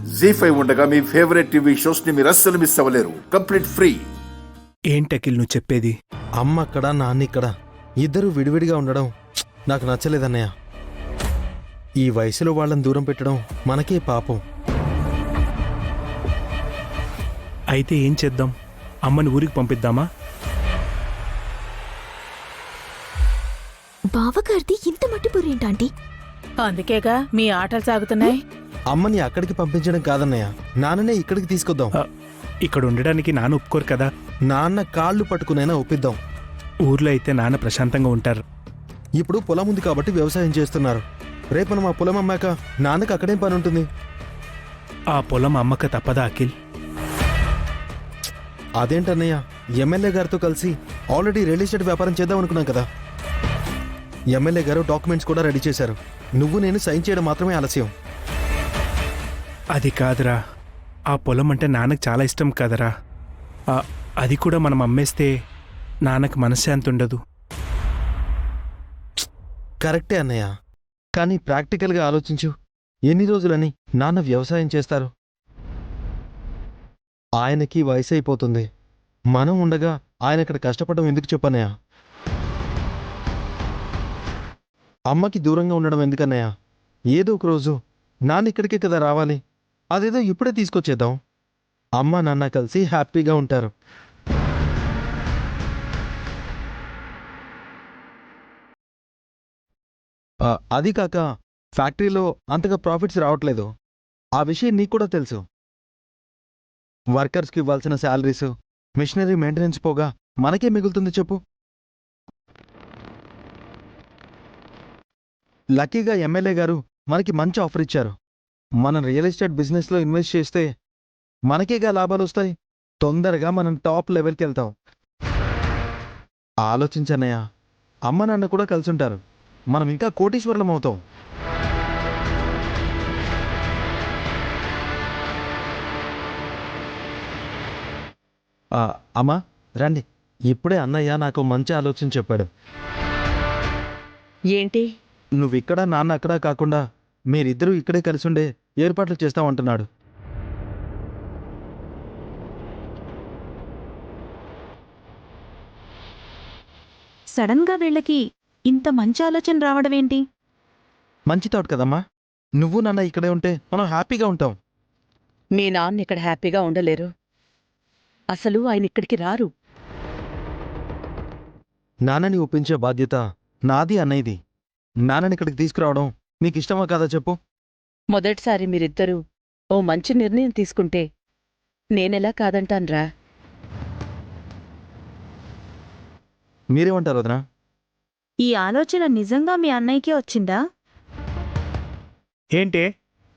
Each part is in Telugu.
జీ5 ఉండగా మీ ఫేవరెట్ టీవీ షోస్ ని మీరు అస్సలు మిస్ అవ్వలేరు. Complete free. ఏంటకిల్ నువ్వు చెప్పేది? అమ్మ అక్కడ నాన్న ఇక్కడ ఇద్దరు విడివిడిగా ఉండడం నాకు నచ్చలేదన్నయ్య. ఈ వయసులో వాళ్ళని దూరం పెట్టడం మనకే పాపం. అయితే ఏం చేద్దాం? అమ్మని ఊరికి పంపిద్దామా? బావగారిది ఇంత మట్టిపూరి ఏంటంటీ? అందుకేగా మీ ఆటలు సాగుతున్నాయి. అమ్మని అక్కడికి పంపించడం కాదన్నయ్య, నాన్ననే ఇక్కడికి తీసుకొద్దాం. ఇక్కడ ఉండడానికి నాన్న ఒప్పుకోరు కదా. నాన్న కాళ్ళు పట్టుకునైనా ఒప్పిద్దాం. ఊర్లో అయితే నాన్న ప్రశాంతంగా ఉంటారు. ఇప్పుడు పొలం ఉంది కాబట్టి వ్యవసాయం చేస్తున్నారు. రేపు మనం ఆ పొలం అమ్మాక నాన్నకు అక్కడేం పని ఉంటుంది? ఆ పొలం అమ్మక తప్పదా అఖిల్? అదేంటన్నయ్య, ఎమ్మెల్యే గారితో కలిసి ఆల్రెడీ రియల్ ఎస్టేట్ వ్యాపారం చేద్దాం అనుకున్నాం కదా. ఎమ్మెల్యే గారు డాక్యుమెంట్స్ కూడా రెడీ చేశారు. నువ్వు నేను సైన్ చేయడం మాత్రమే ఆలస్యం. అది కాదురా, ఆ పొలం అంటే నాన్నకు చాలా ఇష్టం కదరా. అది కూడా మనం అమ్మేస్తే నాన్నకు మనశ్శాంతి ఉండదు. కరెక్టే అన్నయ్య, కానీ ప్రాక్టికల్గా ఆలోచించు. ఎన్ని రోజులని నాన్న వ్యవసాయం చేస్తారు? ఆయనకి వయసు అయిపోతుంది. మనం ఉండగా ఆయన ఇక్కడ కష్టపడడం ఎందుకు చెప్పన్నయ్య? అమ్మకి దూరంగా ఉండడం ఎందుకన్నయ్య? ఏదో ఒక రోజు నాన్న ఇక్కడికే కదా రావాలి. అదేదో ఇప్పుడే తీసుకొచ్చేద్దాం. అమ్మ నాన్న కలిసి హ్యాపీగా ఉంటారు. అది కాక ఫ్యాక్టరీలో అంతగా ప్రాఫిట్స్ రావట్లేదు. ఆ విషయం నీకు కూడా తెలుసు. వర్కర్స్కి ఇవ్వాల్సిన శాలరీస్, మిషనరీ మెయింటెనెన్స్ పోగా మనకే మిగులుతుంది చెప్పు. లక్కీగా ఎమ్మెల్యే గారు మనకి మంచి ఆఫర్ ఇచ్చారు. మనం రియల్ ఎస్టేట్ బిజినెస్లో ఇన్వెస్ట్ చేస్తే మనకేగా లాభాలు వస్తాయి. తొందరగా మనం టాప్ లెవెల్కి వెళ్తాం. ఆలోచించన్నయ్య, అమ్మ నాన్న కూడా కలిసి ఉంటారు. మనం ఇంకా కోటీశ్వరులం అవుతాం. అమ్మా రండి. ఇప్పుడే అన్నయ్య నాకు మంచి ఆలోచన చెప్పాడు. ఏంటి? నువ్విక్కడ నాన్న అక్కడ కాకుండా మీరిద్దరూ ఇక్కడే కలిసి ఉండే ఏర్పాట్లు చేస్తామంటున్నాడు. సడన్ గా వీళ్ళకి ఇంత మంచి ఆలోచన రావడం ఏంటి? మంచి థాట్ కదమ్మా. నువ్వు నాన్న ఇక్కడే ఉంటే మనం హ్యాపీగా ఉంటాం. మీ నాన్న ఇక్కడ హ్యాపీగా ఉండలేరు. అసలు ఆయన ఇక్కడికి రారు. నాన్నని ఒప్పించే బాధ్యత నాది అన్నయ్యది. నాన్నని ఇక్కడికి తీసుకురావడం నీకు ఇష్టమా కాదా చెప్పు? మొదటిసారి మీరిద్దరూ ఓ మంచి నిర్ణయం తీసుకుంటే నేనెలా కాదంటాన్రా? మీరేమంటారు వదినా? ఈ ఆలోచన నిజంగా మీ అన్నయ్యకే వచ్చిందా? ఏంటే,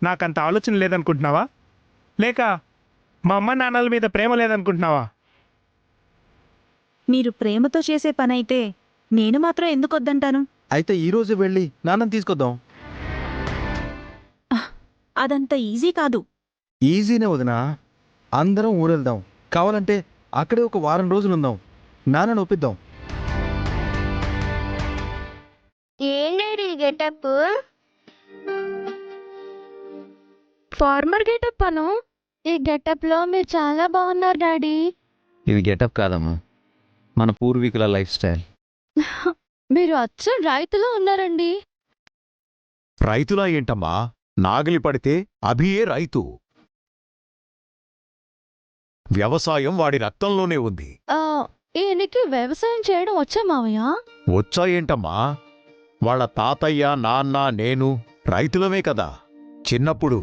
నాకంత ఆలోచన లేదనుకుంటున్నావా? లేక మా అమ్మ నాన్నల మీద ప్రేమ లేదనుకుంటున్నావా? మీరు ప్రేమతో చేసే పనైతే నేను మాత్రం ఎందుకు వద్దంటాను? అయితే ఈరోజు వెళ్ళి నాన్నని తీసుకొద్దాం. అదంత ఈజీ కాదు. ఈజీనే వదినా. అందరం ఊరెళ్దాం. కావాలంటే అక్కడే ఒక వారం రోజులు ఉందాం. నాన్నని ఒప్పిద్దాం. ఏంటి గెటప్? ఫార్మర్ గెటప్ అను. ఈ గెటప్ లో మీరు చాలా బాగున్నారు డాడీ. ఇది గెటప్ కాదమ్మా, మన పూర్వీకుల లైఫ్ స్టైల్. మీరు అచ్చం రైతులో ఉన్నారండి. రైతులా ఏంటమ్మా? నాగలి పడితే అభియే రైతు. వ్యవసాయం వాడి రక్తంలోనే ఉంది. ఈయనకి వ్యవసాయం చేయడం వచ్చా మావయ్య? వచ్చా ఏంటమ్మా? వాళ్ళ తాతయ్య, నాన్న, నేను రైతులమే కదా. చిన్నప్పుడు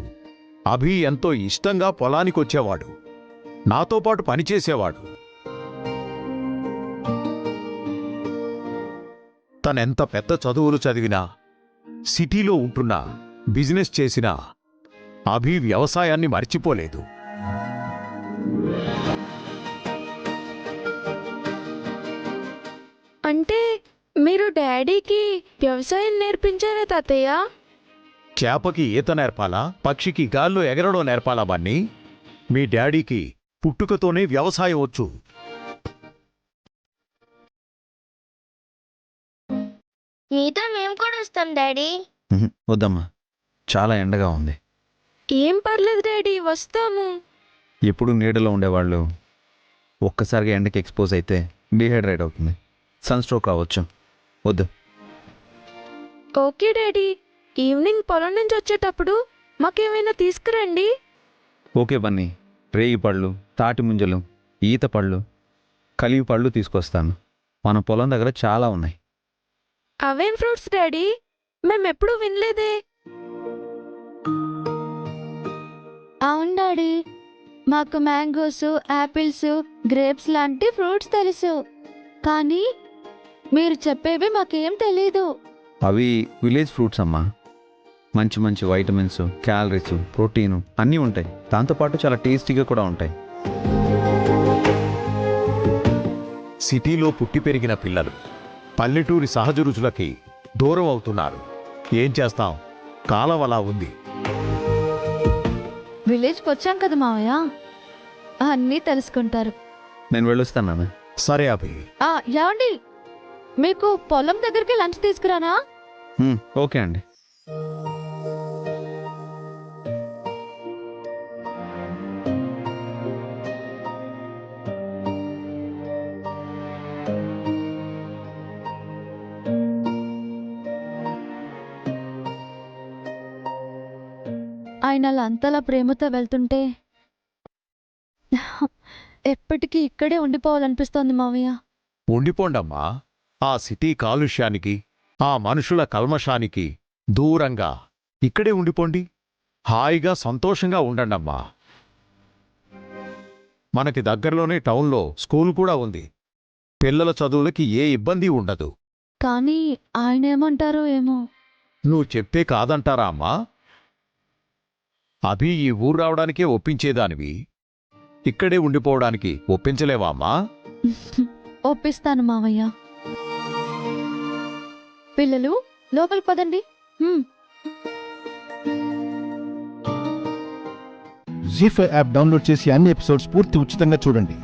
అభి ఎంతో ఇష్టంగా పొలానికొచ్చేవాడు. నాతో పాటు పనిచేసేవాడు. తనెంత పెద్ద చదువులు చదివినా, సిటీలో ఉంటున్నా, బిజినెస్ చేసినా అభి వ్యవసాయాన్ని మర్చిపోలేదు. అంటే మీరు డాడీకి వ్యవసాయం నేర్పించారా తాతయ్య? చేపకి ఈత నేర్పాలా, పక్షికి గాల్లో ఎగరడం నేర్పాలా బన్నీ? మీ డాడీకి పుట్టుకతోనే వ్యవసాయం వచ్చు. ఈత మేము కూడా వస్తాం డాడీ. వద్దమ్మా, చాలా ఎండగా ఉంది. ఏం పర్లేదు డాడీ, వస్తాము. ఎప్పుడు నీడలో ఉండేవాళ్ళు ఒక్కసారిగా ఎండకి ఎక్స్పోజ్ అయితే డీహైడ్రేట్ అవుతుంది, సన్ స్ట్రోక్ రావచ్చు. వద్దు. ఓకే డాడీ, ఈవినింగ్ పొలం నుంచి వచ్చేటప్పుడు మాకేమైనా తీసుకురండి. ఓకే బన్నీ, రేగి పళ్ళు, తాటి ముంజలు, ఈత పళ్ళు, కలివి పళ్ళు తీసుకొస్తాను. మన పొలం దగ్గర చాలా ఉన్నాయి. అవేం ఫ్రూట్స్ డాడీ, మేమెప్పుడూ వినలేదే. అవును డాడీ, మాకు మ్యాంగోస్, యాపిల్స్, గ్రేప్స్ లాంటి ఫ్రూట్స్ తెలుసు, కానీ మీరు చెప్పేవి మాకేం తెలీదు. అవి విలేజ్ ఫ్రూట్స్ అమ్మా. మంచి మంచి వైటమిన్స్, క్యాలరీస్, ప్రోటీను అన్నీ ఉంటాయి. దాంతోపాటు చాలా టేస్టీగా కూడా ఉంటాయి. సిటీలో పుట్టి పెరిగిన పిల్లలు పల్లెటూరి సహజ రుచులకి దూరం అవుతున్నారు. ఏం చేస్తాం, కాలం అలా ఉంది. విలేజ్కి వచ్చాం కదా మావయ్య, అన్నీ తెలుసుకుంటారు. నేను వెళ్ళొస్తాను నాన్న. సరే అభి. ఏమండి, మీకు పొలం దగ్గరికి లంచ్ తీసుకురానా? ఓకే అండి. ఆయన అలా అంతలా ప్రేమతో వెళ్తుంటే ఎప్పటికీ ఇక్కడే ఉండిపోవాలనిపిస్తోంది మావయ్య. ఉండిపోండమ్మా. ఆ సిటీ కాలుష్యానికి, ఆ మనుషుల కల్మషానికి దూరంగా ఇక్కడే ఉండిపోండి. హాయిగా సంతోషంగా ఉండండమ్మా. మనకి దగ్గరలోనే టౌన్లో స్కూల్ కూడా ఉంది. పిల్లల చదువులకి ఏ ఇబ్బంది ఉండదు. కానీ ఆయన ఏమంటారో ఏమో. నువ్వు చెప్తే కాదంటారా అమ్మా? అభి ఈ ఊరు రావడానికే ఒప్పించేదానివి, ఇక్కడే ఉండిపోవడానికి ఒప్పించలేవా అమ్మా? ఒప్పిస్తాను మావయ్య. పిల్లలు లోపలికి పదండి. జీ5 యాప్ డౌన్లోడ్ చేసి అన్ని ఎపిసోడ్స్ పూర్తి ఉచితంగా చూడండి.